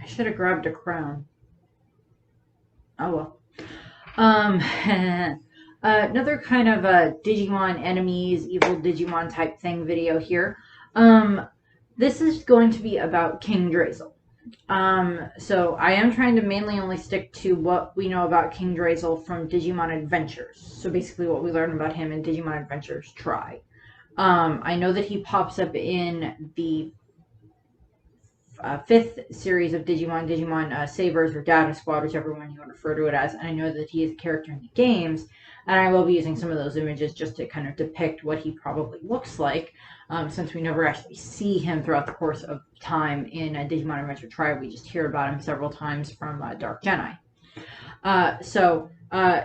I should have grabbed a crown. Oh well. Um, Another kind of a Digimon enemies, evil Digimon type thing video here. This is going to be about King Drasil. So I am trying to mainly only stick to what we know about King Drasil from Digimon Adventures. So basically what we learned about him in Digimon Adventures Try. I know that he pops up in the fifth series of Digimon Sabers or Data Squad, whichever one you want to refer to it as, and I know that he is a character in the games, and I will be using some of those images just to kind of depict what he probably looks like, since we never actually see him throughout the course of time in Digimon Adventure Try. We just hear about him several times from Dark Jedi.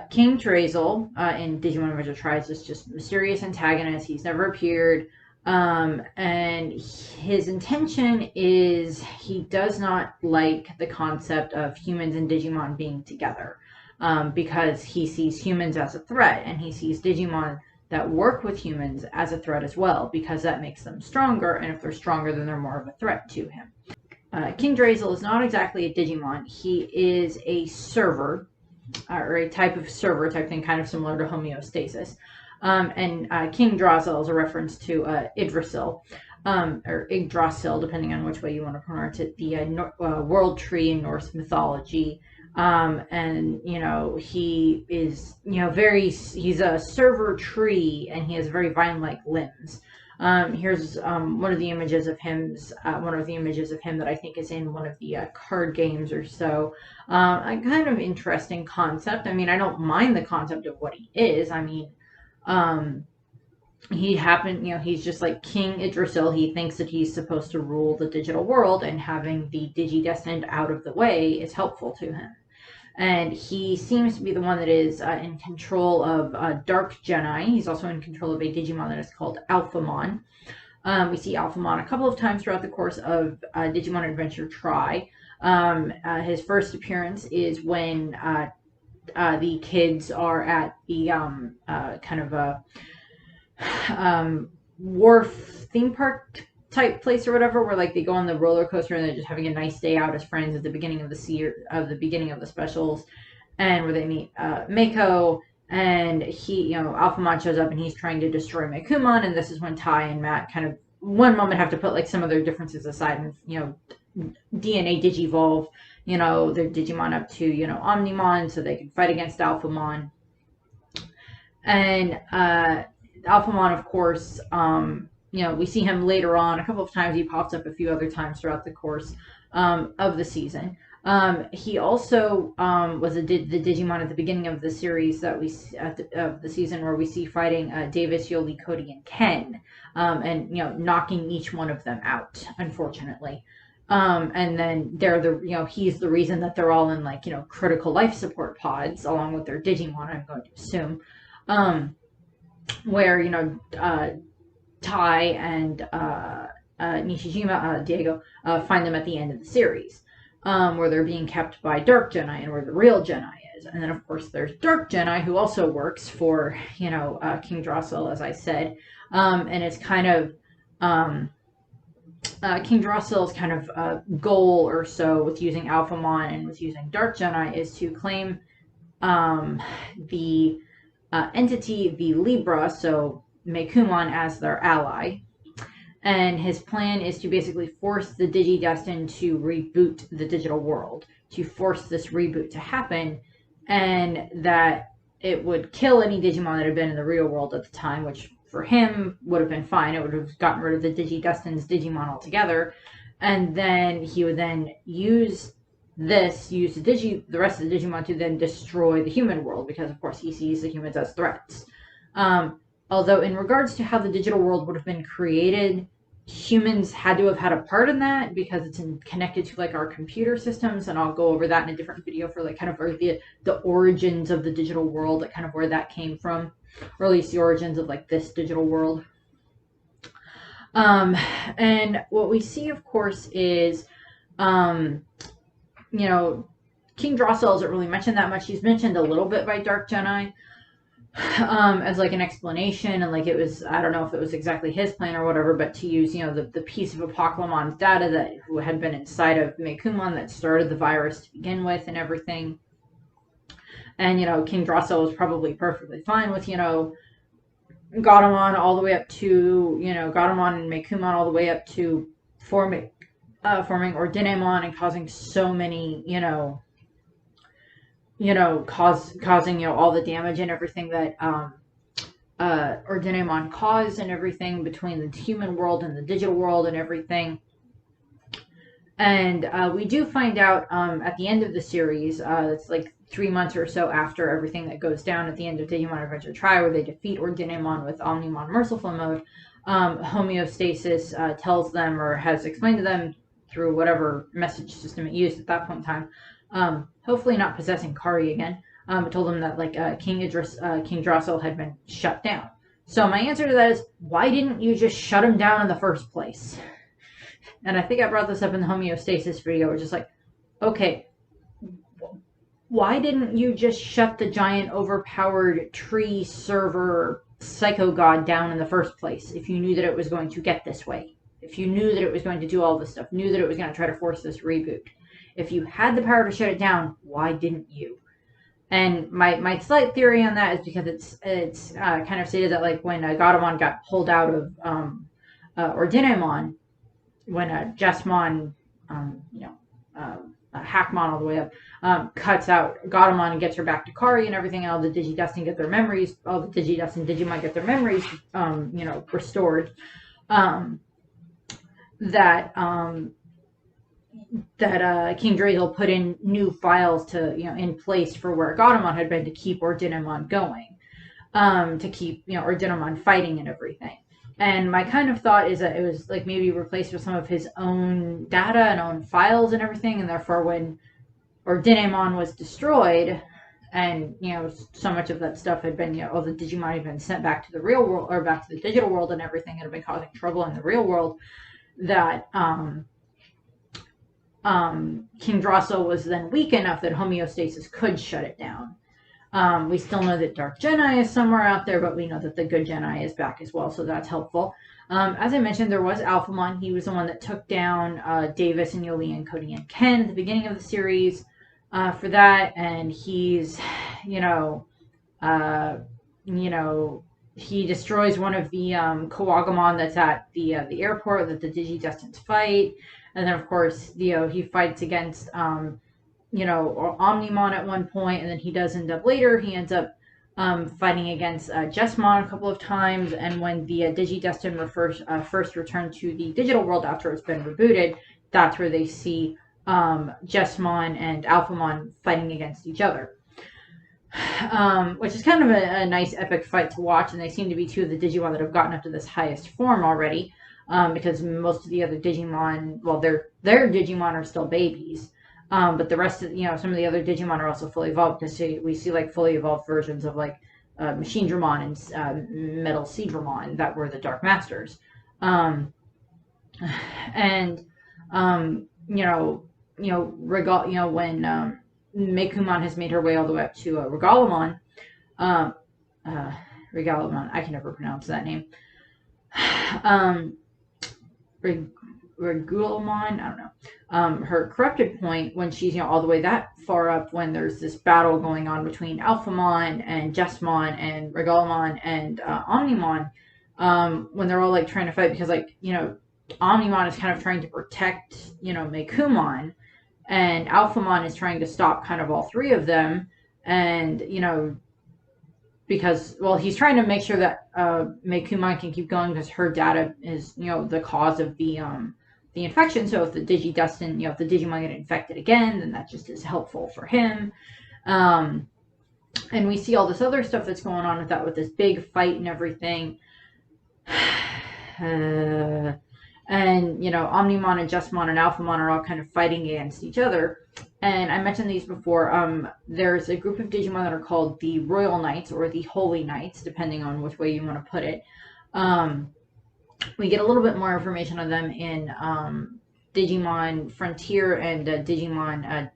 King Drasil in Digimon Adventure Try is just mysterious antagonist. He's never appeared. And his intention is he does not like the concept of humans and Digimon being together, because he sees humans as a threat, and he sees Digimon that work with humans as a threat as well, because that makes them stronger, and if they're stronger, then they're more of a threat to him. King Drasil is not exactly a Digimon. He is a server, or a type of server type thing, kind of similar to homeostasis. King Drasil is a reference to Yggdrasil, or Yggdrasil, depending on which way you want to pronounce it, the world tree in Norse mythology. He is, he's a server tree, and he has very vine-like limbs. Here's one of the images of him that I think is in one of the card games or so. A kind of interesting concept. I mean, I don't mind the concept of what he is. I mean, he's just like King Yggdrasil. He thinks that he's supposed to rule the digital world, and having the Digidestined out of the way is helpful to him. And he seems to be the one that is in control of Dark Jedi. He's also in control of a Digimon that is called Alphamon. We see Alphamon a couple of times throughout the course of Digimon Adventure Try. His first appearance is when the kids are at the kind of a wharf theme park type place or whatever, where like they go on the roller coaster and they're just having a nice day out as friends at the beginning of the specials, and where they meet Mako, and Alphamon shows up and he's trying to destroy Mekumon, and this is when Tai and Matt kind of one moment have to put like some of their differences aside and DNA digivolve their Digimon up to Omnimon so they can fight against Alphamon. And Alphamon, of course, we see him later on a couple of times. He pops up a few other times throughout the course of the season. He also was the Digimon at the beginning of the series that we of the season, where we see fighting Davis, Yoli, Cody, and Ken, and knocking each one of them out, unfortunately. And then he's the reason that they're all in critical life support pods along with their Digimon, I'm going to assume, where Tai and Nishijima, Diego, find them at the end of the series, where they're being kept by Dark Jedi and where the real Jedi is. And then, of course, there's Dark Jedi, who also works for, King Drasil, as I said. And it's kind of, King Drasil's kind of goal or so with using Alphamon and with using Dark Jedi is to claim the entity, the Libra, so Mekumon, as their ally. And his plan is to basically force the Digidestined to reboot the digital world, to force this reboot to happen, and that it would kill any Digimon that had been in the real world at the time, which for him would have been fine. It would have gotten rid of the Digidestined's Digimon altogether, and then he would then use the rest of the Digimon to then destroy the human world, because of course he sees the humans as threats. Although in regards to how the digital world would have been created, humans had to have had a part in that, because it's connected to our computer systems, and I'll go over that in a different video for the origins of the digital world, kind of where that came from, or at least the origins of this digital world. And what we see, of course, is King Drasil isn't really mentioned that much. He's mentioned a little bit by Dark Jedi. as like an explanation, and like it was, I don't know if it was exactly his plan or whatever, but to use, the piece of Apocalymon's data that who had been inside of Mekumon that started the virus to begin with and everything. And King Drasil was probably perfectly fine with Gatomon all the way up to Gatomon and Mekumon all the way up to forming Ordinemon and causing so many causing all the damage and everything that Ordinemon caused and everything between the human world and the digital world and everything. And we do find out at the end of the series, it's like 3 months or so after everything that goes down at the end of Digimon Adventure Tri, where they defeat Ordinemon with Omnimon Merciful Mode, Homeostasis tells them, or has explained to them through whatever message system it used at that point in time, hopefully not possessing Kari again, but told them that like King Drasil had been shut down. So my answer to that is, why didn't you just shut him down in the first place? And I think I brought this up in the homeostasis video. We're just like, okay, why didn't you just shut the giant overpowered tree server psycho god down in the first place if you knew that it was going to get this way? If you knew that it was going to do all this stuff, knew that it was going to try to force this reboot. If you had the power to shut it down, why didn't you? And my slight theory on that is because it's kind of stated that like when Gatomon got pulled out of Ordinemon, when Jesmon, Hackmon all the way up, cuts out Gatomon and gets her back to Kari and everything, and all the Digidestin get their memories, all the Digidestin Digimon get their memories, restored. That King Drasil put in new files to, in place for where Gatomon had been to keep Ordinemon going, to keep, Ordinemon fighting and everything. And my kind of thought is that it was like maybe replaced with some of his own data and own files and everything, and therefore when Ordinemon was destroyed, and so much of that stuff had been, all the Digimon had been sent back to the real world, or back to the digital world and everything, and had been causing trouble in the real world, that King Drasil was then weak enough that homeostasis could shut it down. We still know that Dark Jedi is somewhere out there, but we know that the good Jedi is back as well, so that's helpful. As I mentioned, there was Alphamon. He was the one that took down Davis and Yoli and Cody and Ken at the beginning of the series for that, and he's, he destroys one of the Kawagamon that's at the airport that the Digidestins fight, and then of course, he fights against Omnimon at one point, and then he does end up later. He ends up fighting against Jesmon a couple of times, and when the Digidestin first return to the digital world after it's been rebooted, that's where they see Jesmon and Alphamon fighting against each other. Which is kind of a nice epic fight to watch, and they seem to be two of the Digimon that have gotten up to this highest form already, because most of the other Digimon, well, their Digimon are still babies. But the rest of, some of the other Digimon are also fully evolved, because we see like fully evolved versions of like Machine Dramon and Metal Sea Dramon that were the Dark Masters. And when Mekumon has made her way all the way up to Regalamon, Regalamon, I can never pronounce that name. Regulamon, I don't know. Her corrupted point, when she's all the way that far up, when there's this battle going on between Alphamon and Jesmon and Regalamon and Omnimon, when they're all like trying to fight, because like Omnimon is kind of trying to protect Mekumon, and Alphamon is trying to stop kind of all three of them, and because, well, he's trying to make sure that Mekumon can keep going, because her data is the cause of the infection. So if the Digidestin, if the Digimon get infected again, then that just is helpful for him. And we see all this other stuff that's going on with that, with this big fight and everything. And Omnimon and Jesmon and Alphamon are all kind of fighting against each other. And I mentioned these before. There's a group of Digimon that are called the Royal Knights, or the Holy Knights, depending on which way you want to put it. We get a little bit more information on them in Digimon Frontier and Digimon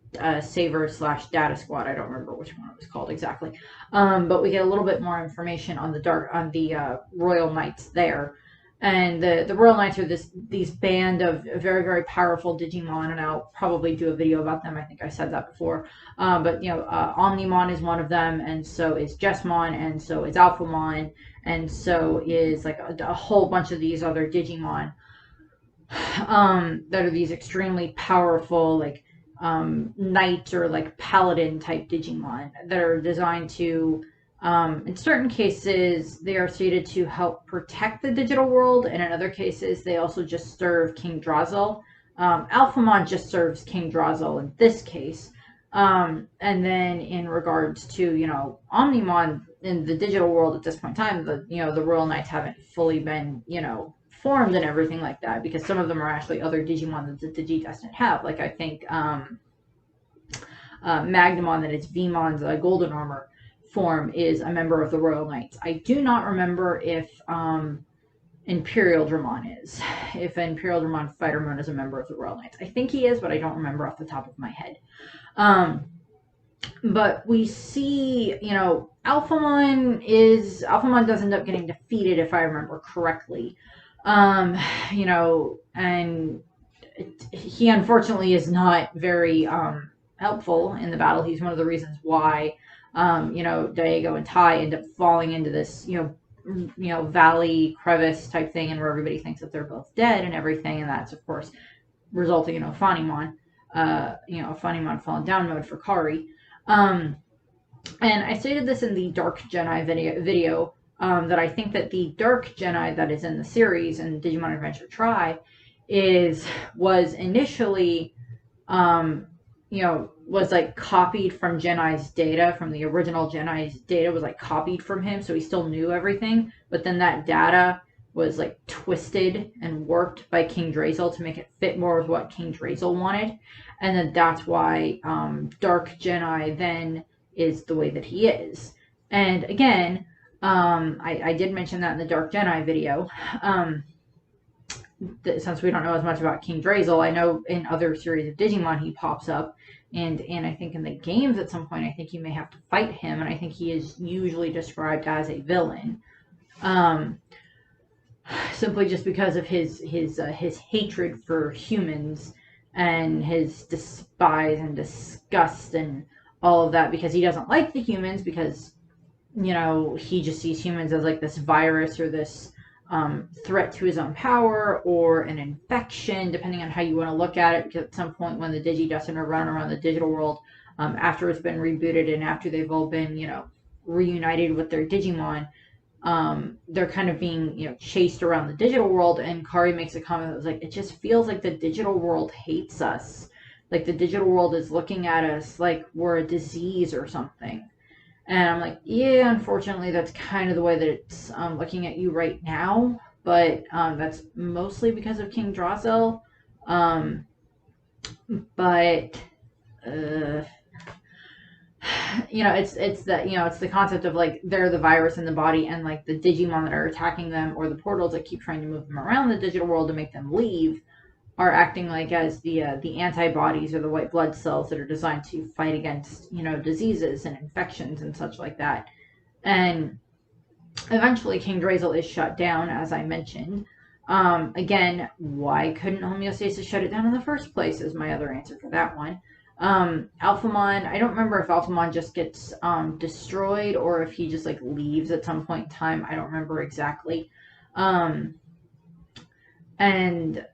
Saver / Data Squad. I don't remember which one it was called exactly, but we get a little bit more information on the Royal Knights there. And the Royal Knights are these band of very, very powerful Digimon, and I'll probably do a video about them. I think I said that before. But Omnimon is one of them, and so is Jessmon, and so is Alphamon, and so is like a whole bunch of these other Digimon that are these extremely powerful, like knight or like paladin type Digimon that are designed to, in certain cases, they are stated to help protect the digital world, and in other cases, they also just serve King Drasil. Alphamon just serves King Drasil in this case. And then in regards to, Omnimon in the digital world at this point in time, the Royal Knights haven't fully been, formed and everything like that, because some of them are actually other Digimon that the Digidestined have. Like, I think Magnamon, that is Veemon's golden armor form, is a member of the Royal Knights. I do not remember if Imperial Dramon is. If Imperial Dramon Fightermon is a member of the Royal Knights. I think he is, but I don't remember off the top of my head. But we see, Alphamon does end up getting defeated, if I remember correctly. And he unfortunately is not very helpful in the battle. He's one of the reasons why Diego and Tai end up falling into this valley crevice type thing, and where everybody thinks that they're both dead and everything, and that's of course resulting in Ophanimon falling down mode for Kari. And I stated this in the Dark Geni video, that I think that the Dark Geni that is in the series in Digimon Adventure Tri was initially was like copied from Geni's data, from the original Geni's data was like copied from him, so he still knew everything, but then that data was like twisted and warped by King Drasil to make it fit more with what King Drasil wanted, and then that's why Dark Geni then is the way that he is. And again, I did mention that in the Dark Geni video. Since we don't know as much about King Drasil, I know in other series of Digimon he pops up, and I think in the games at some point I think you may have to fight him, and I think he is usually described as a villain, simply just because of his hatred for humans and his despise and disgust and all of that, because he doesn't like the humans, because he just sees humans as like this virus or this threat to his own power, or an infection, depending on how you want to look at it, because at some point when the Digidestined are running around the digital world, after it's been rebooted and after they've all been, reunited with their Digimon, they're kind of being, chased around the digital world, and Kari makes a comment that was like, it just feels like the digital world hates us. Like the digital world is looking at us like we're a disease or something. And I'm like, yeah, unfortunately, that's kind of the way that it's looking at you right now. But that's mostly because of King Drasil. It's the concept of like they're the virus in the body, and like the Digimon that are attacking them, or the portals that keep trying to move them around the digital world to make them leave, are acting like as the antibodies or the white blood cells that are designed to fight against diseases and infections and such like that. And eventually King Drasil is shut down, as I mentioned. Again, why couldn't homeostasis shut it down in the first place is my other answer for that one. Alphamon, I don't remember if Alphamon just gets destroyed or if he just like leaves at some point in time. I don't remember exactly. And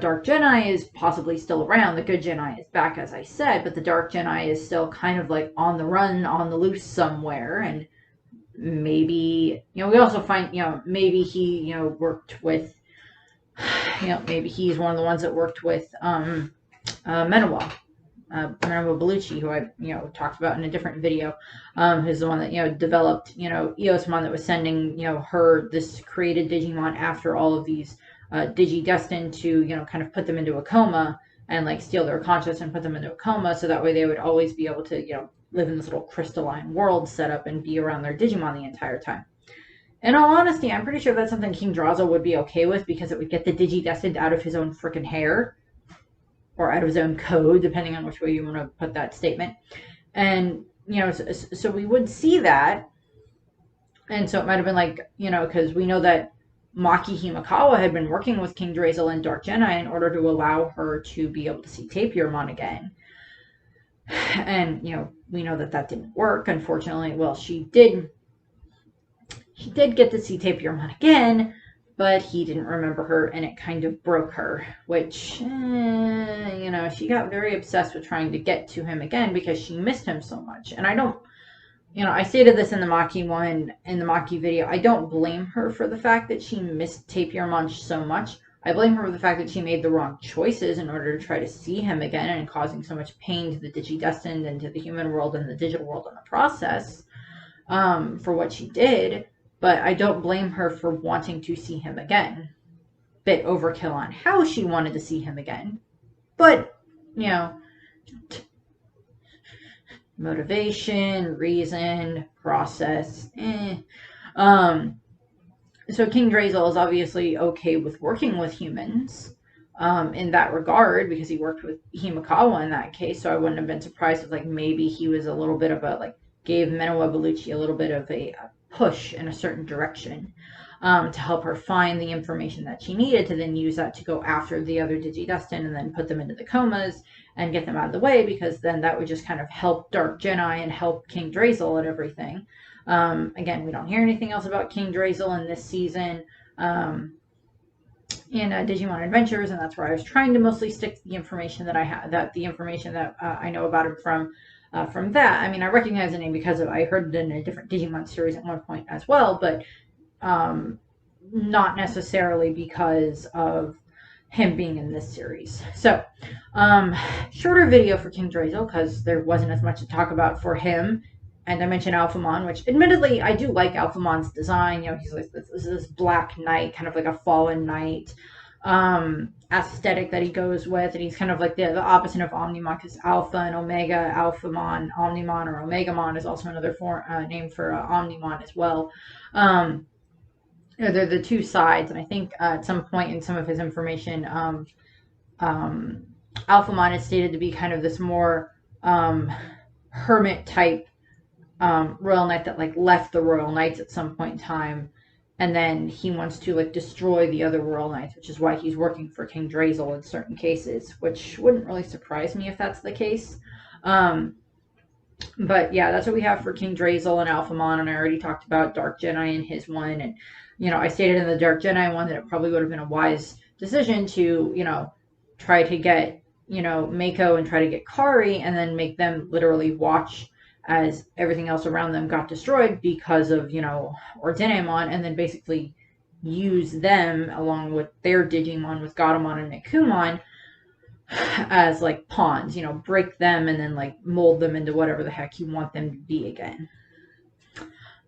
Dark Geni is possibly still around. The good Geni is back, as I said, but the Dark Geni is still kind of like on the run, on the loose somewhere. And maybe, we also find, maybe he, worked with, maybe he's one of the ones that worked with Menawa Bellucci, who I, talked about in a different video, who's the one that, developed, Eosmon, that was sending, her, this created Digimon after all of these Digidestined to, kind of put them into a coma and like steal their conscious and put them into a coma, so that way they would always be able to, live in this little crystalline world set up and be around their Digimon the entire time. In all honesty, I'm pretty sure that's something King Drasil would be okay with, because it would get the Digidestined out of his own freaking hair. or out of his own code, depending on which way you want to put that statement. And, so we would see that. And so it might have been like, because we know that Maki Himekawa had been working with King Drasil and Dark Jedi in order to allow her to be able to see Tapirmon again. And, we know that didn't work, unfortunately. Well, she did get to see Tapirmon again, but he didn't remember her, and it kind of broke her, which, she got very obsessed with trying to get to him again because she missed him so much. And I don't, I stated this in the Maki video, I don't blame her for the fact that she missed Tapirmon so much. I blame her for the fact that she made the wrong choices in order to try to see him again, and causing so much pain to the Digidestined and to the human world and the digital world in the process, for what she did. But I don't blame her for wanting to see him again. Bit overkill on how she wanted to see him again. But, motivation, reason, process, So King Drasil is obviously okay with working with humans in that regard, because he worked with Himekawa in that case. So I wouldn't have been surprised if maybe he was a little bit of gave Menoa Bellucci a little bit of a push in a certain direction to help her find the information that she needed to then use that to go after the other Digidestined and then put them into the comas and get them out of the way, because then that would just kind of help Dark Jedi and help King Drasil and everything. Again, we don't hear anything else about King Drasil in this season in Digimon Adventures, and that's where I was trying to mostly stick to the information that I had, the information that I know about him from that. I mean, I recognize the name because I heard it in a different Digimon series at one point as well, but not necessarily because of him being in this series. So, shorter video for King Drasil because there wasn't as much to talk about for him. And I mentioned Alphamon, which admittedly I do like Alphamon's design. He's like this black knight, kind of like a fallen knight aesthetic that he goes with, and he's kind of like the opposite of Omnimon, because Alpha and Omega, Alphamon, Omnimon, or Omegamon is also another name for Omnimon as well. They're the two sides, and I think at some point in some of his information, Alphamon is stated to be kind of this more hermit type royal knight that left the royal knights at some point in time, and then he wants to destroy the other royal knights, which is why he's working for King Drasil in certain cases, which wouldn't really surprise me if that's the case. But yeah, that's what we have for King Drasil and Alphamon, and I already talked about Dark Jedi and his one, and I stated in the Dark Jedi one that it probably would have been a wise decision to try to get Mako and try to get Kari, and then make them literally watch as everything else around them got destroyed because of, Ordinemon, and then basically use them along with their Digimon, with Gatomon and Nekumon, as pawns, break them and then mold them into whatever the heck you want them to be again.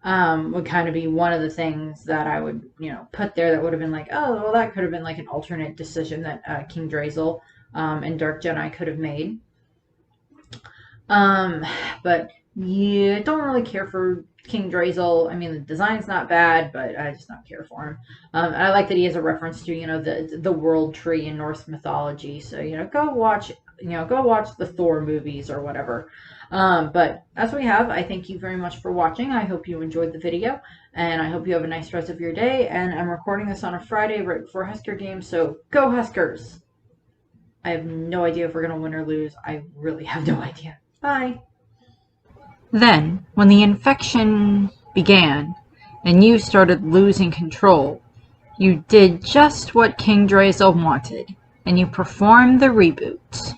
Would kind of be one of the things that I would, put there that would have been oh, well, that could have been an alternate decision that King Drasil and Dark Jedi could have made. But yeah, don't really care for King Drasil. I mean, the design's not bad, but I just don't care for him. I like that he has a reference to, the world tree in Norse mythology. So, go watch the Thor movies or whatever. But that's what we have. I thank you very much for watching. I hope you enjoyed the video, and I hope you have a nice rest of your day. And I'm recording this on a Friday right before Husker games, so go Huskers! I have no idea if we're going to win or lose. I really have no idea. Bye! Then, when the infection began, and you started losing control, you did just what King Drasil wanted, and you performed the reboot.